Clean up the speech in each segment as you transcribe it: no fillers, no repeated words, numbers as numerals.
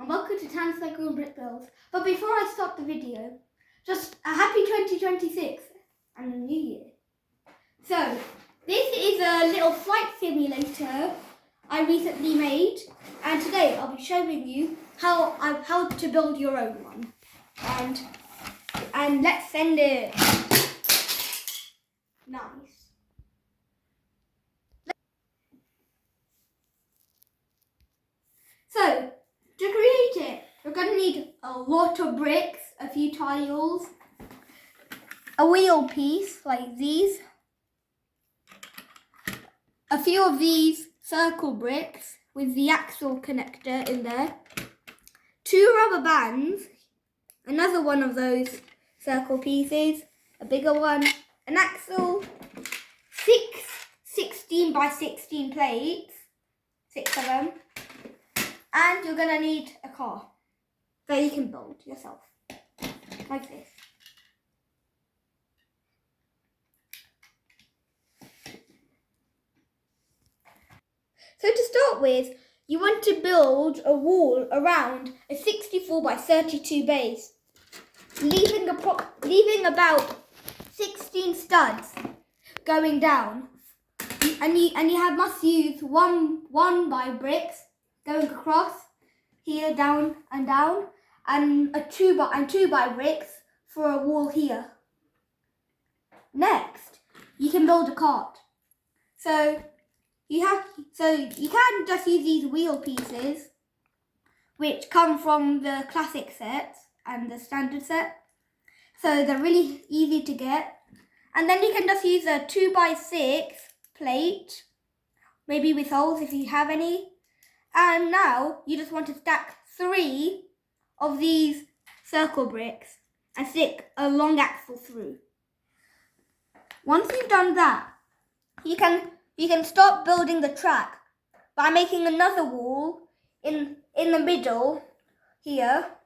and welcome to Town Cycle and Brick Builds. But before I start the video, just a happy 2026 and a new year. So, this is a little flight simulator I recently made, and today I'll be showing you how to build your own one. And let's send it. Nice. So, to create it, you're going to need a lot of bricks, a few tiles, a wheel piece like these, a few of these circle bricks with the axle connector in there, 2 rubber bands, another one of those circle pieces, a bigger one, an axle, 6 16 by 16 plates, 6 of them, and you're going to need a car that you can build yourself, like this. So to start with, you want to build a wall around a 64 by 32 base, leaving about 16 studs going down, and you must use one by bricks going across here, down and down, and two by bricks for a wall here. Next, you can build a cart. So you can just use these wheel pieces, which come from the classic set and the standard set. So they're really easy to get. And then you can just use a 2 by 6 plate, maybe with holes if you have any. And now you just want to stack 3 of these circle bricks and stick a long axle through. Once you've done that, you can start building the track by making another wall in the middle here,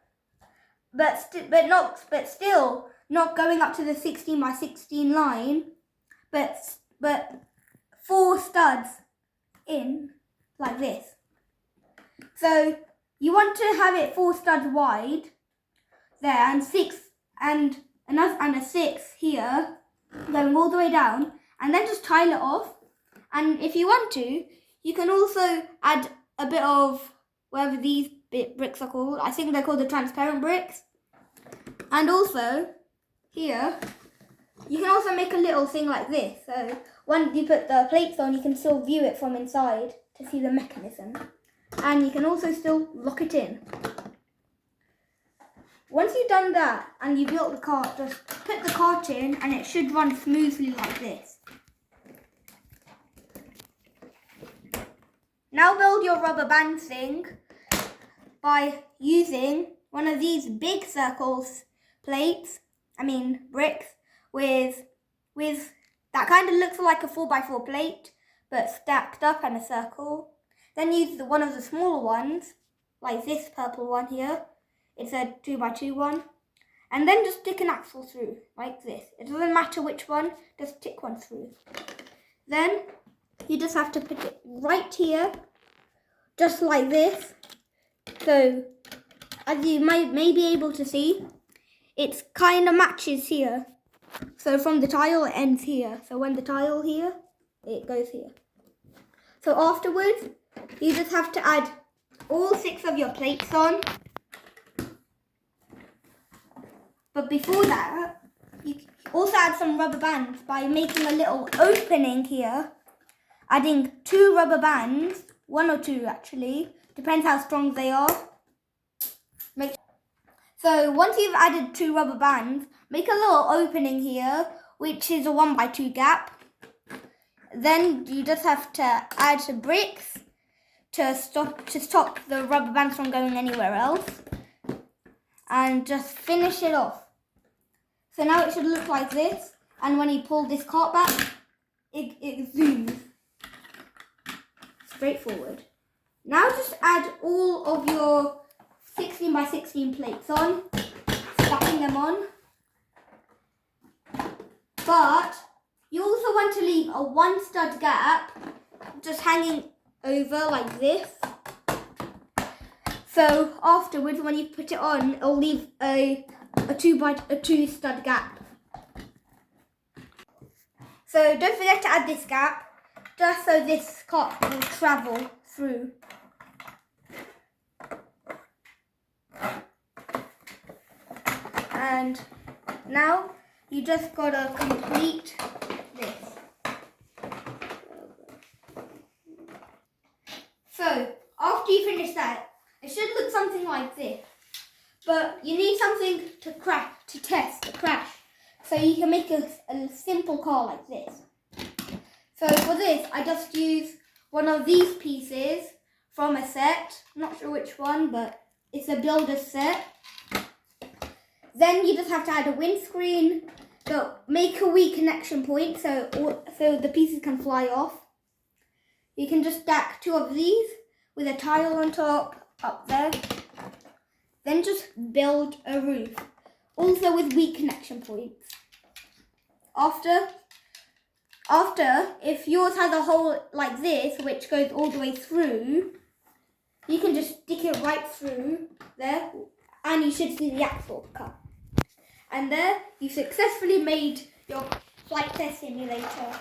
but still not going up to the 16 by 16 line, but 4 studs in like this. So you want to have it 4 studs wide there, and 6 and a 6 here going all the way down, and then just tile it off. And if you want to, you can also add a bit of whatever these bricks are called. I think they're called the transparent bricks. And also here, you can also make a little thing like this. So when you put the plates on, you can still view it from inside to see the mechanism. And you can also still lock it in. Once you've done that and you built the cart, just put the cart in and it should run smoothly like this. Now build your rubber band thing by using one of these big bricks with that kind of looks like a 4x4 plate but stacked up and a circle. Then use one of the smaller ones, like this purple one here. It's a 2x2 one. And then just stick an axle through, like this. It doesn't matter which one, just stick one through. Then you just have to put it right here, just like this. So, as you may be able to see, it kind of matches here. So from the tile, it ends here. So when the tile here, it goes here. So afterwards, you just have to add all 6 of your plates on. But before that, you also add some rubber bands by making a little opening here, adding 2 rubber bands, 1 or 2 actually, depends how strong they are. So once you've added 2 rubber bands, make a little opening here, which is a 1x2 gap. Then you just have to add some bricks to stop the rubber bands from going anywhere else, and just finish it off. So now it should look like this, and when you pull this cart back, it zooms straight forward. Now just add all of your 16 by 16 plates on, stacking them on. But you also want to leave a 1 stud gap just hanging over like this. So So afterwards, when you put it on, it'll leave a 2 stud gap. So don't forget to add this gap, just so this cot will travel through. And now you just gotta complete this. So after you finish that, it should look something like this. But you need something to test the crash. So you can make a simple car like this. So for this, I just use one of these pieces from a set. I'm not sure which one, but it's a builder's set. Then you just have to add a windscreen, but make a weak connection point so the pieces can fly off. You can just stack 2 of these with a tile on top, up there. Then just build a roof, also with weak connection points. After, if yours has a hole like this, which goes all the way through, you can just stick it right through there, and you should see the axle cut. And there, you successfully made your flight test simulator.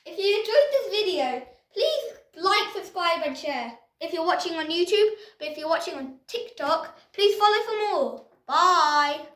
If you enjoyed this video, please like, subscribe and share. If you're watching on YouTube, but if you're watching on TikTok, please follow for more. Bye!